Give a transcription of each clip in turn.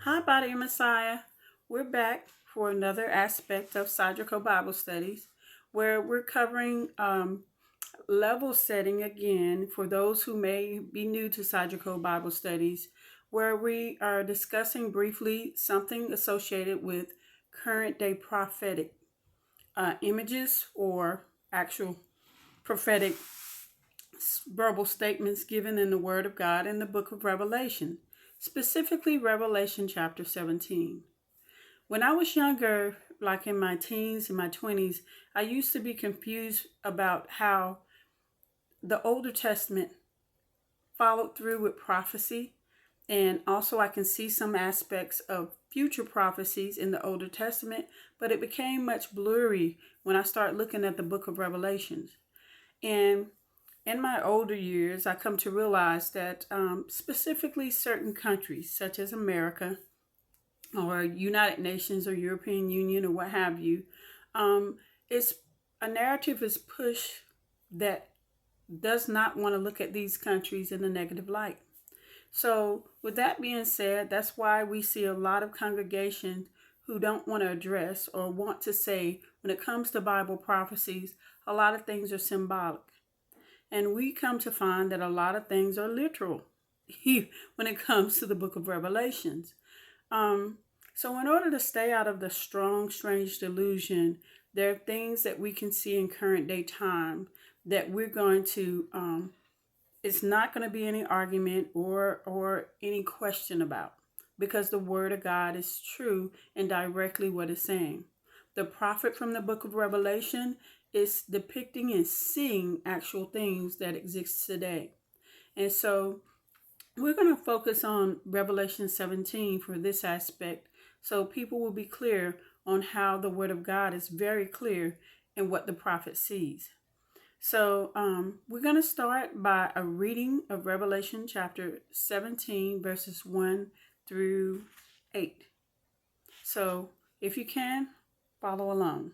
Hi, Body and Messiah. We're back for another aspect of Sadrico Bible Studies where we're covering level setting again for those who may be new to Sadrico Bible Studies, where we are discussing briefly something associated with current day prophetic images or actual prophetic verbal statements given in the Word of God in the book of Revelation, specifically Revelation chapter 17. When I was younger, like in my teens and my 20s, I used to be confused about how the Older Testament followed through with prophecy. And also, I can see some aspects of future prophecies in the Older Testament, but it became much blurry when I started looking at the book of Revelations. And in my older years, I come to realize that specifically certain countries, such as America or United Nations or European Union or what have you, it's a narrative is pushed that does not want to look at these countries in a negative light. So, with that being said, that's why we see a lot of congregations who don't want to address or want to say, when it comes to Bible prophecies, a lot of things are symbolic. And we come to find that a lot of things are literal when it comes to the book of Revelations. So, in order to stay out of the strong, strange delusion, there are things that we can see in current day time that we're going to, it's not going to be any argument or any question about, because the Word of God is true and directly what it's saying. The prophet from the book of Revelation is depicting and seeing actual things that exist today. And so we're going to focus on Revelation 17 for this aspect, so people will be clear on how the Word of God is very clear in what the prophet sees. So we're going to start by a reading of Revelation chapter 17, verses 1 through 8. So if you can, follow along.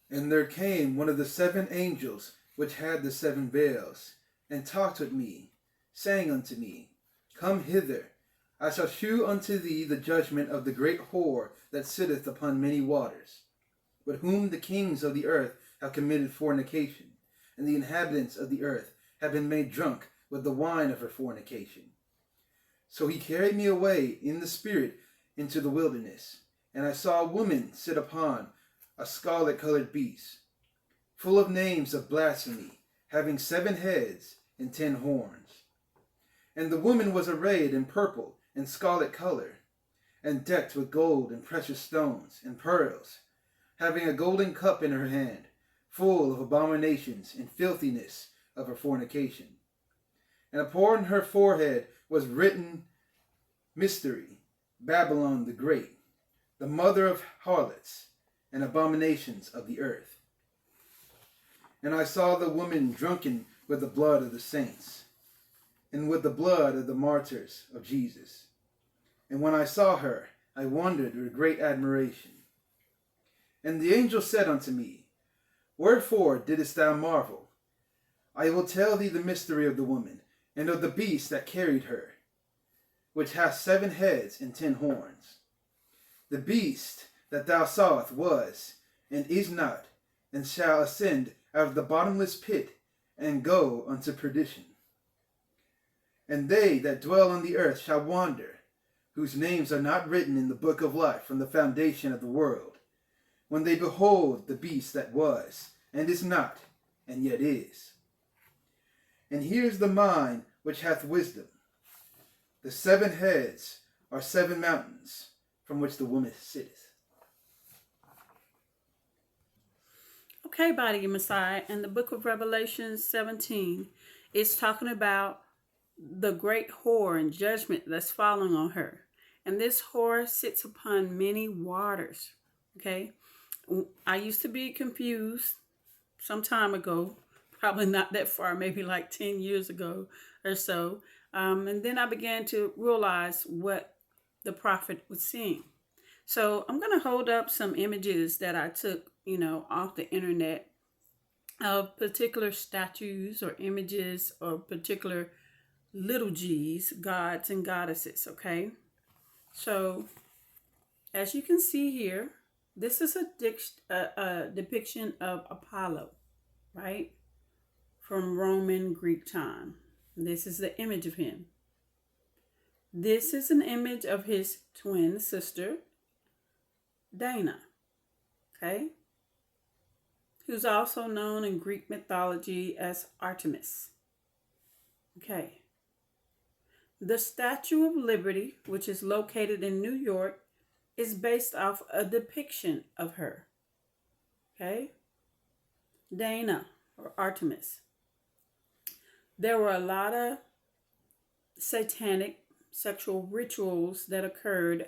And there came one of the seven angels which had the seven vials, and talked with me, saying unto me, Come hither, I shall shew unto thee the judgment of the great whore that sitteth upon many waters, with whom the kings of the earth have committed fornication, and the inhabitants of the earth have been made drunk with the wine of her fornication. So he carried me away in the spirit into the wilderness, and I saw a woman sit upon a scarlet-colored beast, full of names of blasphemy, having 7 heads and 10 horns. And the woman was arrayed in purple and scarlet color, and decked with gold and precious stones and pearls, having a golden cup in her hand, full of abominations and filthiness of her fornication. And upon her forehead was written Mystery, Babylon the Great, the mother of harlots and abominations of the earth. And I saw the woman drunken with the blood of the saints, and with the blood of the martyrs of Jesus. And when I saw her, I wondered with great admiration. And the angel said unto me, Wherefore didst thou marvel? I will tell thee the mystery of the woman, and of the beast that carried her, which hath 7 heads and 10 horns. The beast that thou sawest was, and is not, and shall ascend out of the bottomless pit, and go unto perdition. And they that dwell on the earth shall wander, whose names are not written in the book of life from the foundation of the world, when they behold the beast that was, and is not, and yet is. And here is the mind which hath wisdom. The 7 heads are 7 mountains, from which the woman sitteth. Okay, Body and Messiah, in the book of Revelation 17, it's talking about the great whore and judgment that's falling on her. And this whore sits upon many waters. Okay, I used to be confused some time ago, probably not that far, maybe like 10 years ago or so. And then I began to realize what the prophet was seeing. So I'm going to hold up some images that I took, off the internet of particular statues or images or particular little g's, gods and goddesses, okay? So, as you can see here, this is a depiction of Apollo, right? From Roman Greek time. This is the image of him. This is an image of his twin sister, Dana, okay? Who's also known in Greek mythology as Artemis. Okay. The Statue of Liberty, which is located in New York, is based off a depiction of her. Okay? Dana or Artemis. There were a lot of satanic sexual rituals that occurred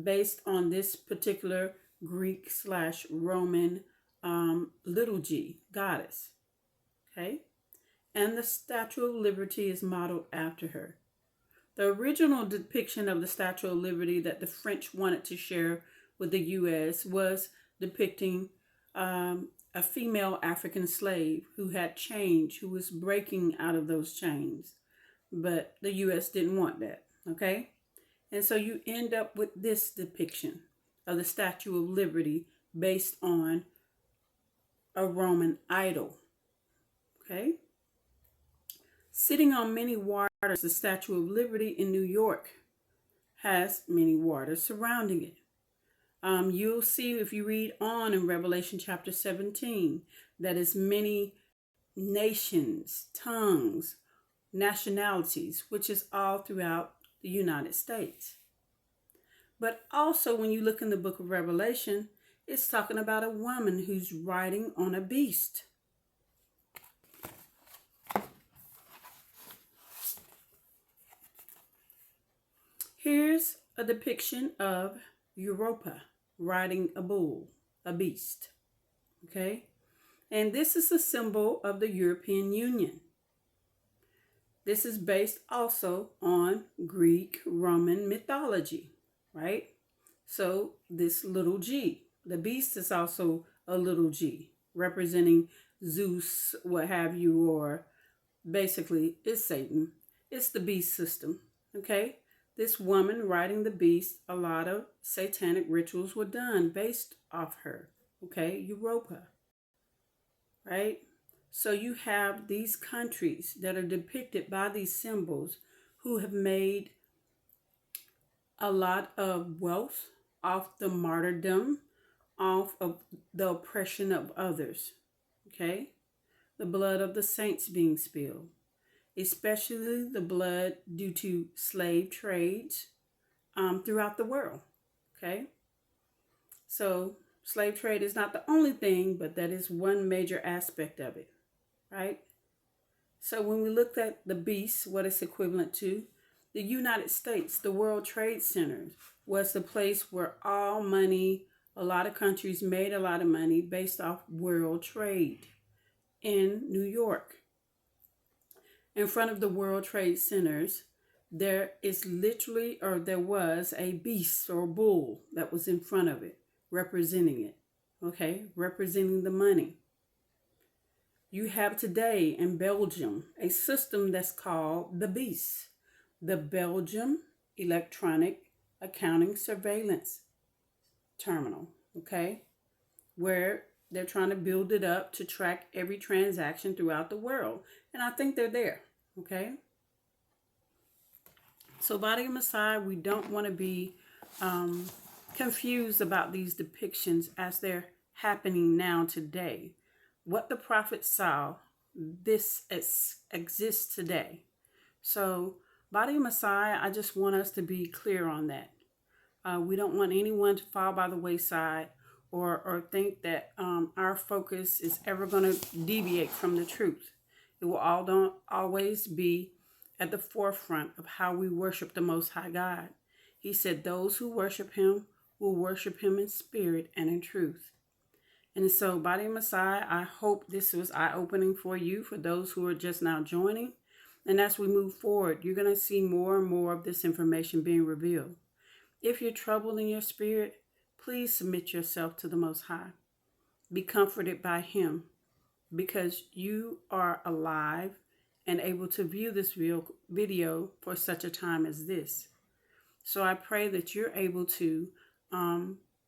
based on this particular Greek/Roman little g goddess. Okay? And the Statue of Liberty is modeled after her. The original depiction of the Statue of Liberty that the French wanted to share with the U.S. was depicting a female African slave who had chains, who was breaking out of those chains. But the U.S. didn't want that, okay? And so you end up with this depiction of the Statue of Liberty based on a Roman idol, okay? Sitting on many waters, the Statue of Liberty in New York has many waters surrounding it. You'll see if you read on in Revelation chapter 17 that is many nations, tongues, nationalities, which is all throughout the United States. But also when you look in the book of Revelation, it's talking about a woman who's riding on a beast. Here's a depiction of Europa riding a bull, a beast. Okay? And this is a symbol of the European Union. This is based also on Greek Roman mythology, right? So this little g, the beast is also a little g, representing Zeus, what have you, or basically it's Satan. It's the beast system, okay? This woman riding the beast, a lot of satanic rituals were done based off her, okay? Europa, right? So you have these countries that are depicted by these symbols who have made a lot of wealth off the martyrdom, off of the oppression of others, okay? The blood of the saints being spilled, especially the blood due to slave trades throughout the world, okay? So slave trade is not the only thing, but that is one major aspect of it, right? So when we looked at the beast, what it's equivalent to, the United States, the World Trade Center was the place where all money, a lot of countries made a lot of money based off world trade in New York. In front of the World Trade Centers, there was a beast or bull that was in front of it, representing it, okay, representing the money. You have today in Belgium a system that's called the Beast, the Belgium Electronic Accounting Surveillance Terminal, okay, where they're trying to build it up to track every transaction throughout the world. And I think they're there, okay? So body of Messiah, we don't want to be confused about these depictions as they're happening now today. What the prophet saw, this exists today. So body of Messiah, I just want us to be clear on that. We don't want anyone to fall by the wayside or think that our focus is ever going to deviate from the truth. It will always be at the forefront of how we worship the Most High God. He said those who worship him will worship him in spirit and in truth. And so, Body of Messiah, I hope this was eye-opening for you, for those who are just now joining. And as we move forward, you're going to see more and more of this information being revealed. If you're troubled in your spirit, please submit yourself to the Most High. Be comforted by him, because you are alive and able to view this video for such a time as this. So I pray that you're able to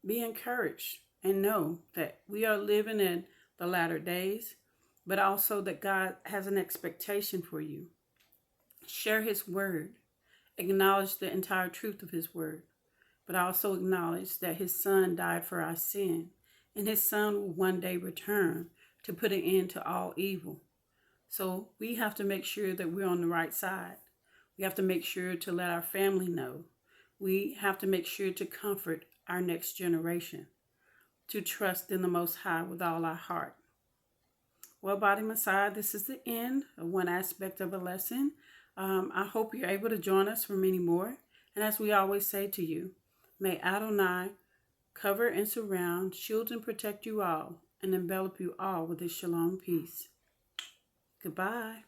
be encouraged and know that we are living in the latter days, but also that God has an expectation for you. Share His word. Acknowledge the entire truth of His word, but also acknowledge that His Son died for our sin, and His Son will one day return to put an end to all evil. So we have to make sure that we're on the right side. We have to make sure to let our family know. We have to make sure to comfort our next generation, to trust in the Most High with all our heart. Well, Body Messiah, this is the end of one aspect of a lesson. I hope you're able to join us for many more. And as we always say to you, may Adonai cover and surround, shield and protect you all, and envelop you all with His shalom peace. Goodbye.